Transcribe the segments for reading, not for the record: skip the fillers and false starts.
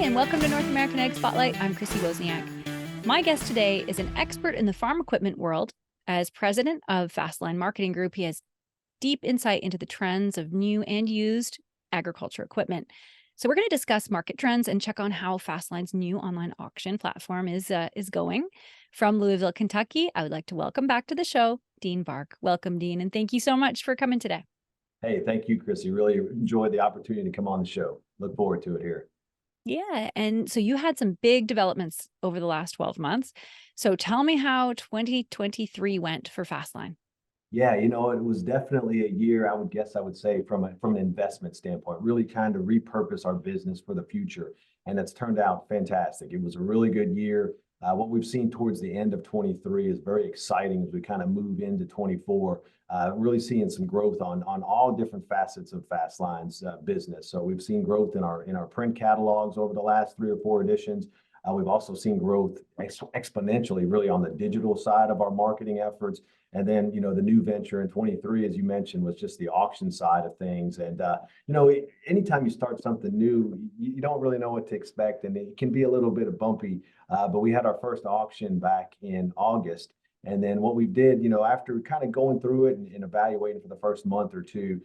and welcome to North American Ag Spotlight. I'm Chrissy Wozniak. My guest today is an expert in the farm equipment world. As president of Fastline Marketing Group, he has deep insight into the trends of new and used agriculture equipment. So we're going to discuss market trends and check on how Fastline's new online auction platform is going. From Louisville, Kentucky, I would like to welcome back to the show, Dean Barke. Welcome, Dean, and thank you so much for coming today. Hey, thank you, Chrissy. Really enjoyed the opportunity to come on the show. Look forward to it here. Yeah, and so you had some big developments over the last 12 months. So tell me how 2023 went for Fastline. Yeah, it was definitely a year, I would say, from an investment standpoint, really kind of repurpose our business for the future. And it's turned out fantastic. It was a really good year. What we've seen towards the end of 23 is very exciting as we kind of move into 24, really seeing some growth on all different facets of Fastline's business. So we've seen growth in our print catalogs over the last 3 or 4 editions. We've also seen growth exponentially, really, on the digital side of our marketing efforts. And then, the new venture in 23, as you mentioned, was just the auction side of things. And, anytime you start something new, you don't really know what to expect, and it can be a little bit of bumpy. But we had our first auction back in August. And then what we did, after kind of going through it and evaluating for the first month or two,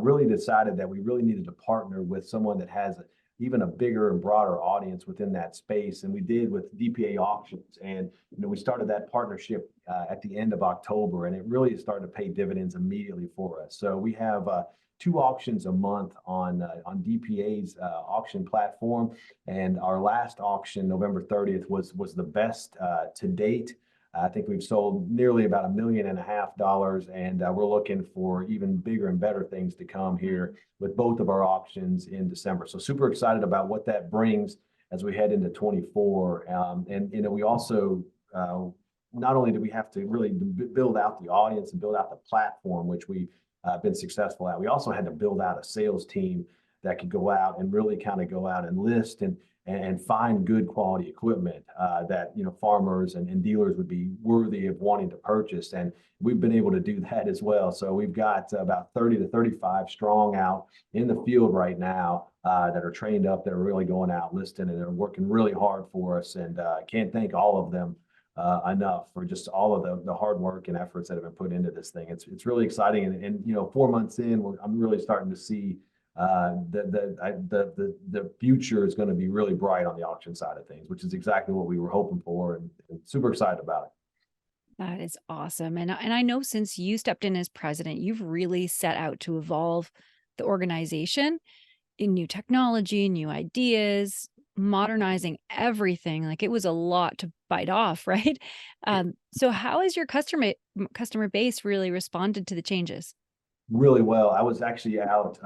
really decided that we really needed to partner with someone that has even a bigger and broader audience within that space. And we did with DPA Auctions. And, we started that partnership at the end of October, and it really started to pay dividends immediately for us. So we have 2 auctions a month on DPA's auction platform. And our last auction, November 30th, was the best to date. I think we've sold nearly about $1.5 million, and we're looking for even bigger and better things to come here with both of our auctions in December. So super excited about what that brings as we head into 24. And we also, not only do we have to really build out the audience and build out the platform, which we've been successful at, we also had to build out a sales team that could go out and really kind of go out and list and find good quality equipment that farmers and dealers would be worthy of wanting to purchase. And we've been able to do that as well. So we've got about 30 to 35 strong out in the field right now that are trained up, that are really going out listing, and they're working really hard for us. And I can't thank all of them enough for just all of the hard work and efforts that have been put into this thing. It's really exciting. And 4 months in, I'm really starting to see the future is going to be really bright on the auction side of things, which is exactly what we were hoping for, and super excited about it. That is awesome. And I know since you stepped in as president, you've really set out to evolve the organization in new technology, new ideas, modernizing everything. Like, it was a lot to bite off, right? So how has your customer base really responded to the changes? Really well. I was actually out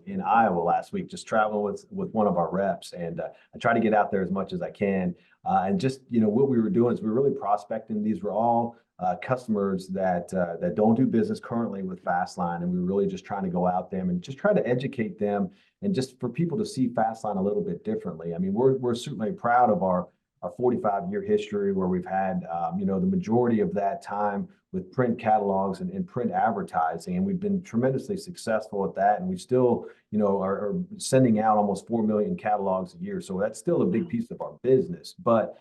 in Iowa last week, just traveling with one of our reps, and I try to get out there as much as I can. And just what we were doing is we were really prospecting. These were all customers that don't do business currently with Fastline, and we were really just trying to go out there and just try to educate them, and just for people to see Fastline a little bit differently. I mean, we're certainly proud of our 45-year history, where we've had the majority of that time with print catalogs and print advertising, and we've been tremendously successful at that. And we still, are sending out almost 4 million catalogs a year, so that's still a big piece of our business. But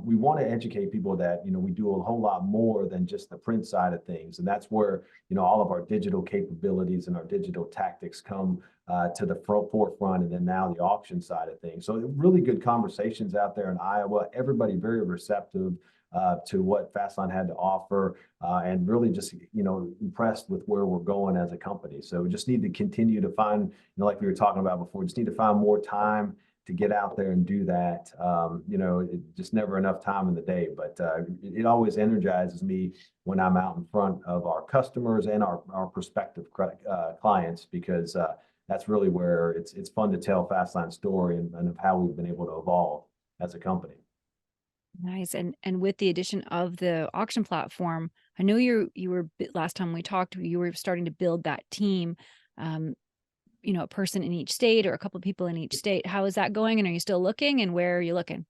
we want to educate people that we do a whole lot more than just the print side of things, and that's where all of our digital capabilities and our digital tactics come to the forefront, and then now the auction side of things. So really good conversations out there in Iowa. Everybody very receptive to what Fastline had to offer, and really just impressed with where we're going as a company. So we just need to continue to find, like we were talking about before, just need to find more time to get out there and do that. Just never enough time in the day, but it always energizes me when I'm out in front of our customers and our prospective clients, because that's really where it's fun to tell Fastline's story and of how we've been able to evolve as a company. Nice. And with the addition of the auction platform, I know you were, last time we talked, you were starting to build that team, a person in each state or a couple of people in each state. How is that going? And are you still looking, and where are you looking?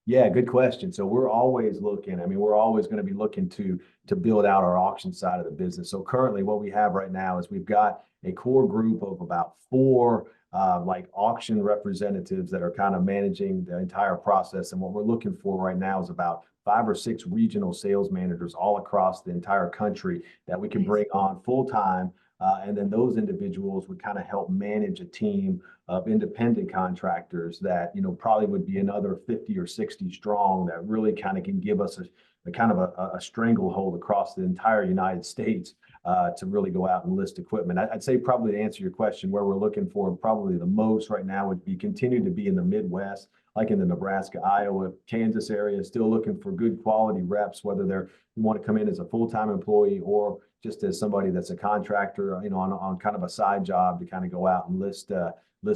Yeah, good question. So we're always looking, I mean, we're always going to be looking to build out our auction side of the business. So currently what we have right now is we've got a core group of about four like auction representatives that are kind of managing the entire process. And what we're looking for right now is about 5 or 6 regional sales managers all across the entire country that we can Nice. bring on full time. And then those individuals would kind of help manage a team of independent contractors that, probably would be another 50 or 60 strong that really kind of can give us a kind of a stranglehold across the entire United States to really go out and list equipment. I'd say probably to answer your question, where we're looking for probably the most right now would be continue to be in the Midwest, like in the Nebraska, Iowa, Kansas area, still looking for good quality reps, whether you want to come in as a full-time employee or just as somebody that's a contractor, on kind of a side job to kind of go out and list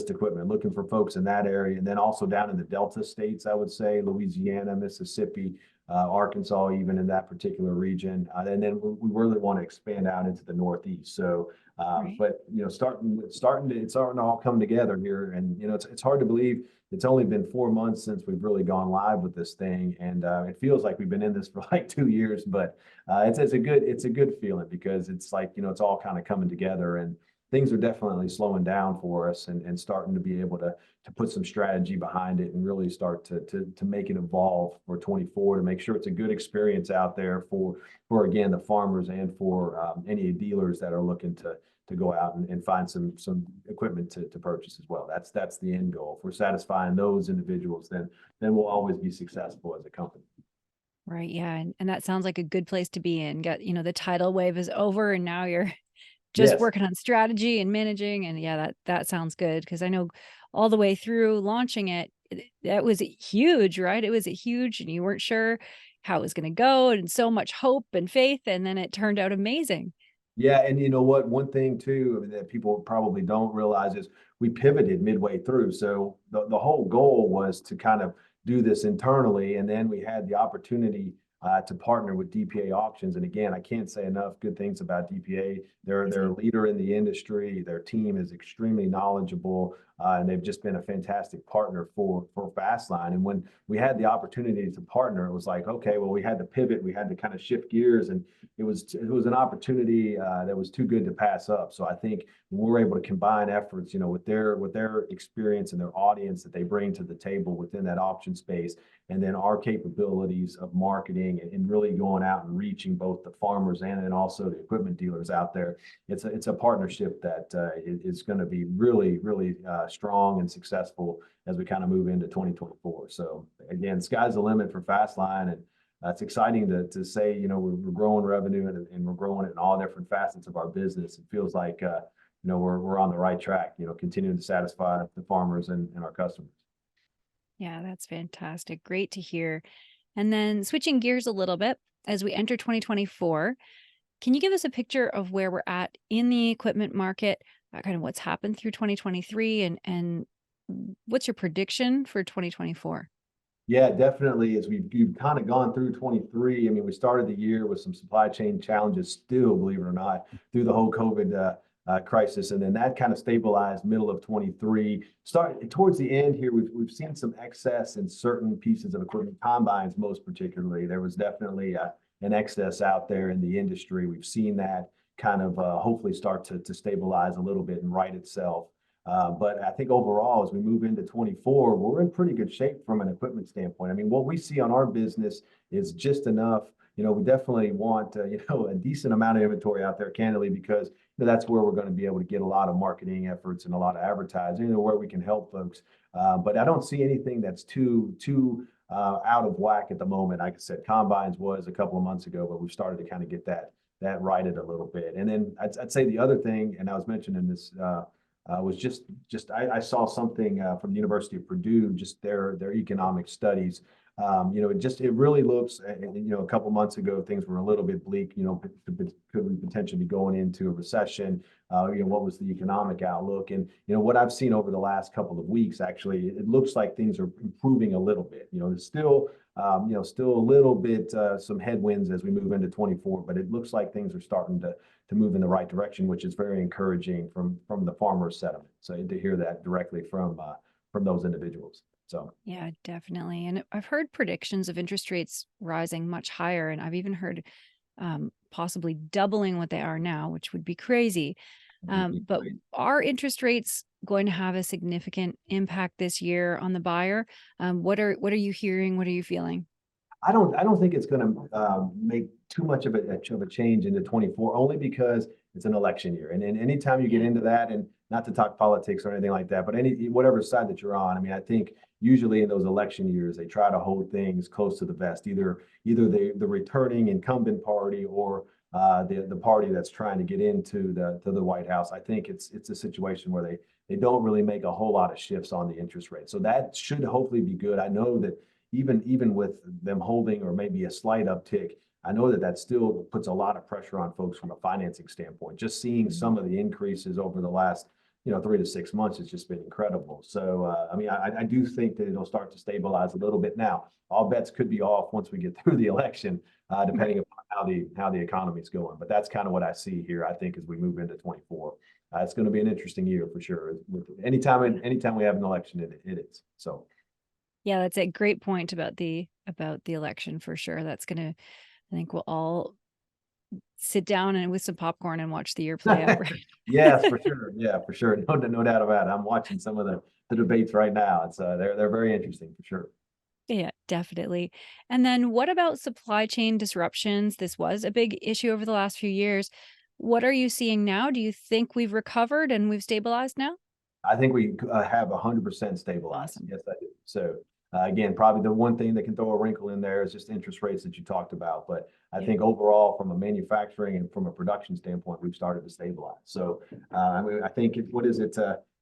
equipment, looking for folks in that area. And then also down in the Delta states, I would say Louisiana, Mississippi, Arkansas, even in that particular region. And then we really want to expand out into the Northeast. So, Right. but it's starting to all come together here. And, it's hard to believe it's only been 4 months since we've really gone live with this thing. And it feels like we've been in this for like 2 years, but it's a good feeling because it's like, it's all kind of coming together and things are definitely slowing down for us and starting to be able to put some strategy behind it and really start to make it evolve for 24 to make sure it's a good experience out there for again the farmers and for any dealers that are looking to go out and find some equipment to purchase as well. That's the end goal. If we're satisfying those individuals, then we'll always be successful as a company. Right. Yeah. And that sounds like a good place to be in. Got, the tidal wave is over and now you're just Yes. working on strategy and managing. And yeah, that sounds good. Cause I know all the way through launching it, that was huge, right? It was a huge and you weren't sure how it was going to go and so much hope and faith. And then it turned out amazing. Yeah, and you know what? One thing too, I mean, that people probably don't realize is we pivoted midway through. So the whole goal was to kind of do this internally, and then we had the opportunity to partner with DPA Auctions. And again, I can't say enough good things about DPA. They're a leader in the industry. Their team is extremely knowledgeable, and they've just been a fantastic partner for Fastline. And when we had the opportunity to partner, it was like, okay, well, we had to pivot, we had to kind of shift gears, and it was an opportunity that was too good to pass up. So I think when we're able to combine efforts, with their experience and their audience that they bring to the table within that auction space, and then our capabilities of marketing and really going out and reaching both the farmers and then also the equipment dealers out there, it's a partnership that is going to be really, really strong and successful as we kind of move into 2024. So again, sky's the limit for Fastline, and it's exciting to say, we're growing revenue and we're growing it in all different facets of our business. It feels like, we're on the right track, continuing to satisfy the farmers and our customers. Yeah, that's fantastic. Great to hear. And then switching gears a little bit as we enter 2024, can you give us a picture of where we're at in the equipment market, kind of what's happened through 2023 and what's your prediction for 2024? Yeah, definitely. As we've kind of gone through 23, I mean, we started the year with some supply chain challenges still, believe it or not, through the whole COVID crisis. And then that kind of stabilized middle of 23. Towards the end here, we've seen some excess in certain pieces of equipment, combines most particularly. There was definitely an excess out there in the industry. We've seen that kind of hopefully start to stabilize a little bit and right itself. But I think overall, as we move into 24, we're in pretty good shape from an equipment standpoint. I mean, what we see on our business is just enough. We definitely want, a decent amount of inventory out there, candidly, because that's where we're going to be able to get a lot of marketing efforts and a lot of advertising, where we can help folks. But I don't see anything that's too out of whack at the moment. Like I said, combines was a couple of months ago, but we've started to kind of get that righted a little bit. And then I'd say the other thing, and I was mentioning this. Was just I saw something from the University of Purdue, just their economic studies. It really looks, a couple months ago, things were a little bit bleak, could we potentially be going into a recession? What was the economic outlook? And, what I've seen over the last couple of weeks, actually, it looks like things are improving a little bit. There's still a little bit, some headwinds as we move into 24, but it looks like things are starting to move in the right direction, which is very encouraging from the farmer sentiment. So to hear that directly from those individuals. So. Yeah, definitely. And I've heard predictions of interest rates rising much higher, and I've even heard possibly doubling what they are now, which would be crazy. But are interest rates going to have a significant impact this year on the buyer? What are you hearing? What are you feeling? I don't think it's going to make too much of a change into 24, only because it's an election year. And anytime you get Yeah. into that, and not to talk politics or anything like that, but whatever side that you're on, I mean, I think usually in those election years, they try to hold things close to the vest, either the returning incumbent party or the party that's trying to get into the White House. I think it's a situation where they don't really make a whole lot of shifts on the interest rate. So that should hopefully be good. I know that even with them holding or maybe a slight uptick, I know that still puts a lot of pressure on folks from a financing standpoint. Just seeing some of the increases over the last 3 to 6 months has just been incredible. So I mean, I do think that it'll start to stabilize a little bit now. All bets could be off once we get through the election, depending upon how the economy is going. But that's kind of what I see here. I think as we move into 24, it's going to be an interesting year for sure. Anytime we have an election, it is. So. Yeah, that's a great point about the election for sure. That's gonna, I think we'll all sit down and with some popcorn and watch the year play out. Right? Yes, for sure. Yeah, for sure. No doubt about it. I'm watching some of the debates right now. It's they're very interesting for sure. Yeah, definitely. And then what about supply chain disruptions? This was a big issue over the last few years. What are you seeing now? Do you think we've recovered and we've stabilized now? I think we have 100% stabilized. Awesome. Yes, I do. So again, probably the one thing that can throw a wrinkle in there is just interest rates that you talked about. But I Yeah. think overall, from a manufacturing and from a production standpoint, we've started to stabilize. So I mean, I think what is it?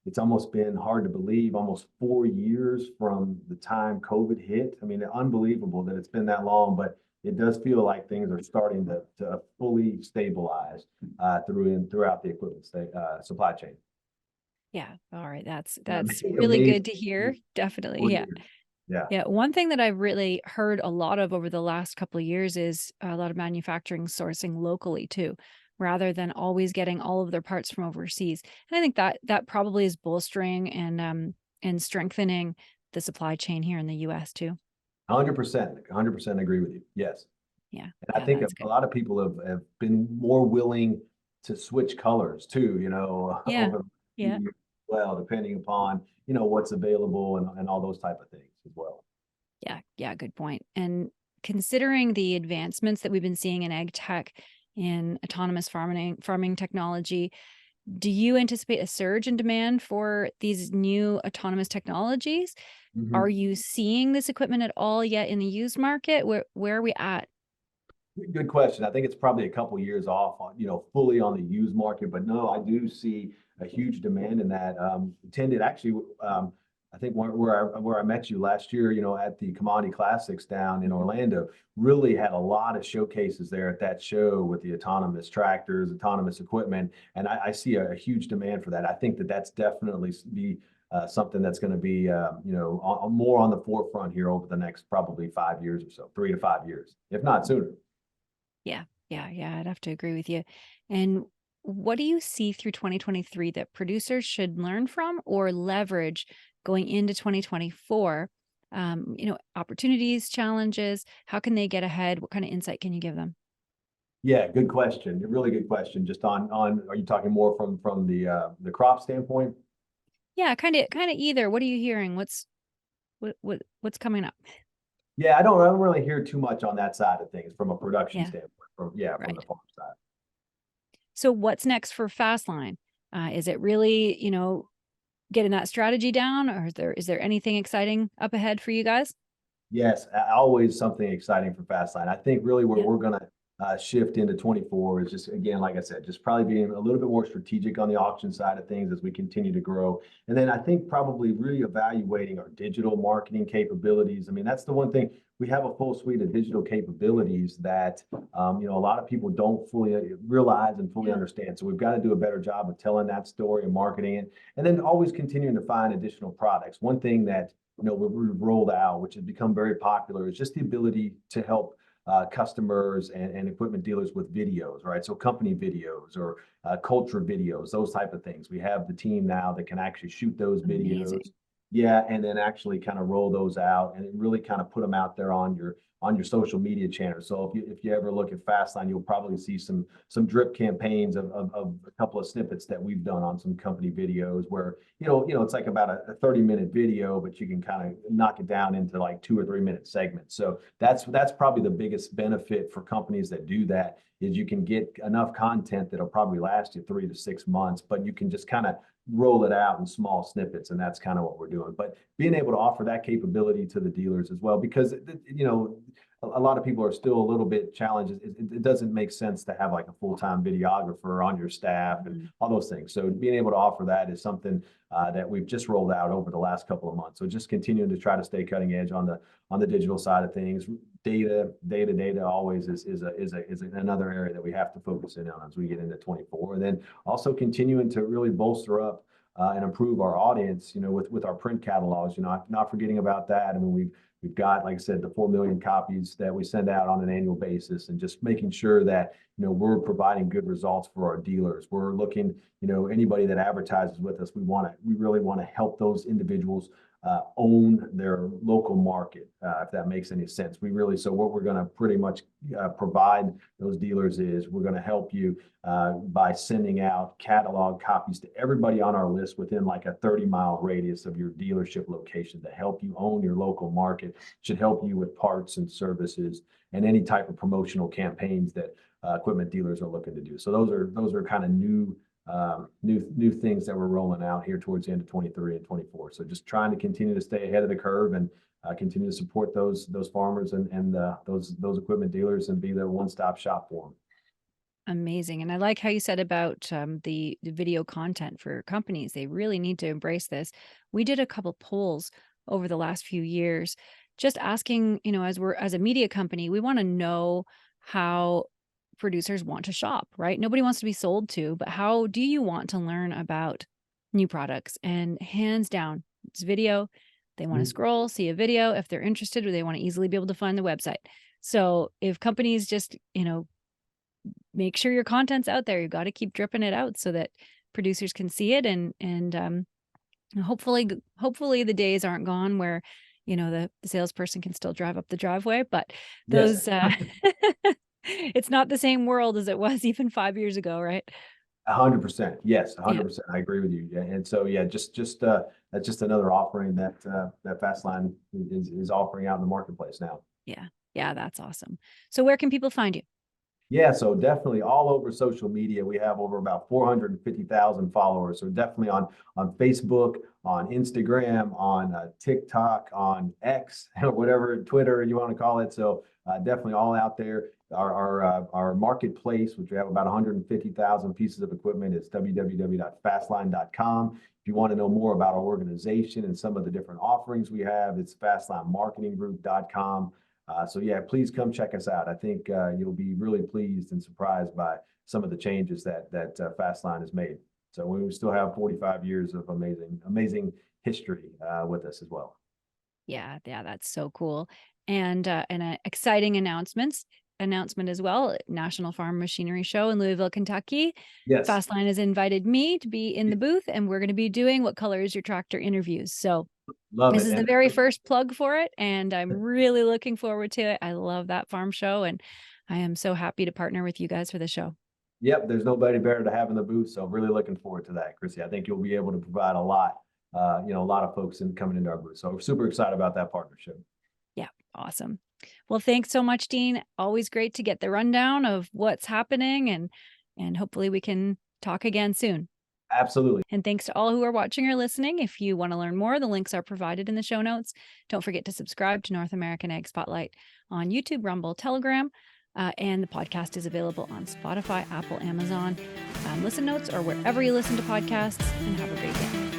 It's almost been hard to believe, almost 4 years from the time COVID hit. I mean, unbelievable that it's been that long, but it does feel like things are starting to fully stabilize throughout the equipment supply chain. Yeah. All right. That's Amazing, really good to hear. Definitely. 4 Yeah. years. Yeah. Yeah. One thing that I've really heard a lot of over the last couple of years is a lot of manufacturing sourcing locally too, rather than always getting all of their parts from overseas. And I think that probably is bolstering and strengthening the supply chain here in the US too. 100% agree with you. Yes. Yeah. And I Yeah, think that's a good. lot of people have been more willing to switch colors too, Yeah. over the Yeah. years as well, depending upon, what's available and all those type of things as well. Yeah. Yeah. Good point. And considering the advancements that we've been seeing in ag tech, in autonomous farming technology, do you anticipate a surge in demand for these new autonomous technologies? Are Mhm. you seeing this equipment at all yet in the used market? Where are we at? Good question. I think it's probably a couple years off on, fully on the used market, but no, I do see a huge demand in that. Attended actually, I think where I met you last year, at the Commodity Classics down in Orlando, really had a lot of showcases there at that show with the autonomous tractors, autonomous equipment, and I see a huge demand for that. I think that's definitely be something that's going to be, more on the forefront here over the next probably 5 years or so, 3 to 5 years, if not sooner. Yeah, yeah, yeah. I'd have to agree with you. And what do you see through 2023 that producers should learn from or leverage going into 2024? Opportunities, challenges. How can they get ahead? What kind of insight can you give them? Yeah, good question. A really good question. Just are you talking more from the crop standpoint? Yeah, kind of either. What are you hearing? What's coming up? Yeah, I don't really hear too much on that side of things from a production Yeah, standpoint. From the right. farm side. So what's next for Fastline? Is it really, getting that strategy down, or is there anything exciting up ahead for you guys? Yes, always something exciting for Fastline. I think really where Yeah. we're going to shift into 24 is just, again, like I said, just probably being a little bit more strategic on the auction side of things as we continue to grow. And then I think probably really evaluating our digital marketing capabilities. I mean, that's the one thing. We have a full suite of digital capabilities that, a lot of people don't fully realize and fully Yeah. understand. So we've got to do a better job of telling that story and marketing it, and then always continuing to find additional products. One thing that we've rolled out, which has become very popular, is just the ability to help customers and equipment dealers with videos, right? So company videos or culture videos, those type of things. We have the team now that can actually shoot those videos, Amazing. Yeah, and then actually kind of roll those out and really kind of put them out there on your social media channel. So if you ever look at Fastline, you'll probably see some drip campaigns of a couple of snippets that we've done on some company videos where it's like about a 30-minute video, but you can kind of knock it down into like 2 or 3 minute segments. So that's probably the biggest benefit for companies that do that, is you can get enough content that'll probably last you 3 to 6 months, but you can just kind of roll it out in small snippets, and that's kind of what we're doing. But being able to offer that capability to the dealers as well, because a lot of people are still a little bit challenged. It doesn't make sense to have like a full-time videographer on your staff and all those things. So being able to offer that is something that we've just rolled out over the last couple of months. So just continuing to try to stay cutting edge on the digital side of things. Data always is another area that we have to focus in on as we get into 24. And then also continuing to really bolster up and improve our audience, with our print catalogs, not forgetting about that. I mean, we've got, like I said, the 4 million copies that we send out on an annual basis, and just making sure that, we're providing good results for our dealers. We're looking, anybody that advertises with us, we really want to help those individuals own their local market, if that makes any sense. So what we're going to pretty much provide those dealers is we're going to help you by sending out catalog copies to everybody on our list within like a 30-mile radius of your dealership location, to help you own your local market. Should help you with parts and services and any type of promotional campaigns that equipment dealers are looking to do. So those are kind of new things that we're rolling out here towards the end of 23 and 24. So just trying to continue to stay ahead of the curve and continue to support those farmers and those equipment dealers, and be their one-stop shop for them. Amazing. And I like how you said about the video content for companies. They really need to embrace this. We did a couple polls over the last few years, just asking, as a media company, we want to know how producers want to shop, right? Nobody wants to be sold to, but how do you want to learn about new products? And hands down, it's video. They want to scroll, see a video if they're interested, or they want to easily be able to find the website. So if companies just, make sure your content's out there, you've got to keep dripping it out so that producers can see it. And hopefully the days aren't gone where, the salesperson can still drive up the driveway, but those, it's not the same world as it was even 5 years ago, right? 100%. Yes, Yeah. 100%. I agree with you. Yeah. And so, just that's just another offering that Fastline is offering out in the marketplace now. Yeah. Yeah. That's awesome. So where can people find you? Yeah, so definitely all over social media. We have over about 450,000 followers. So definitely on Facebook, on Instagram, on TikTok, on X, whatever, Twitter you want to call it. So definitely all out there. Our marketplace, which we have about 150,000 pieces of equipment, is www.fastline.com. If you want to know more about our organization and some of the different offerings we have, it's fastlinemarketinggroup.com. So please come check us out. I think you'll be really pleased and surprised by some of the changes that Fastline has made. So we still have 45 years of amazing history with us as well. Yeah, that's so cool. And an exciting announcement as well. National Farm Machinery Show in Louisville, Kentucky. Yes. Fastline has invited me to be in the booth, and we're going to be doing What Color Is Your Tractor interviews. So this is the very first plug for it, and I'm really looking forward to it. I love that farm show, and I am so happy to partner with you guys for the show. Yep, there's nobody better to have in the booth, so really looking forward to that, Chrissy. I think you'll be able to provide a lot of folks coming into our booth. So we're super excited about that partnership. Yeah, awesome. Well, thanks so much, Dean. Always great to get the rundown of what's happening, and hopefully we can talk again soon. Absolutely. And thanks to all who are watching or listening. If you want to learn more, the links are provided in the show notes. Don't forget to subscribe to North American Ag Spotlight on YouTube, Rumble, Telegram, and the podcast is available on Spotify, Apple, Amazon, Listen Notes, or wherever you listen to podcasts. And have a great day.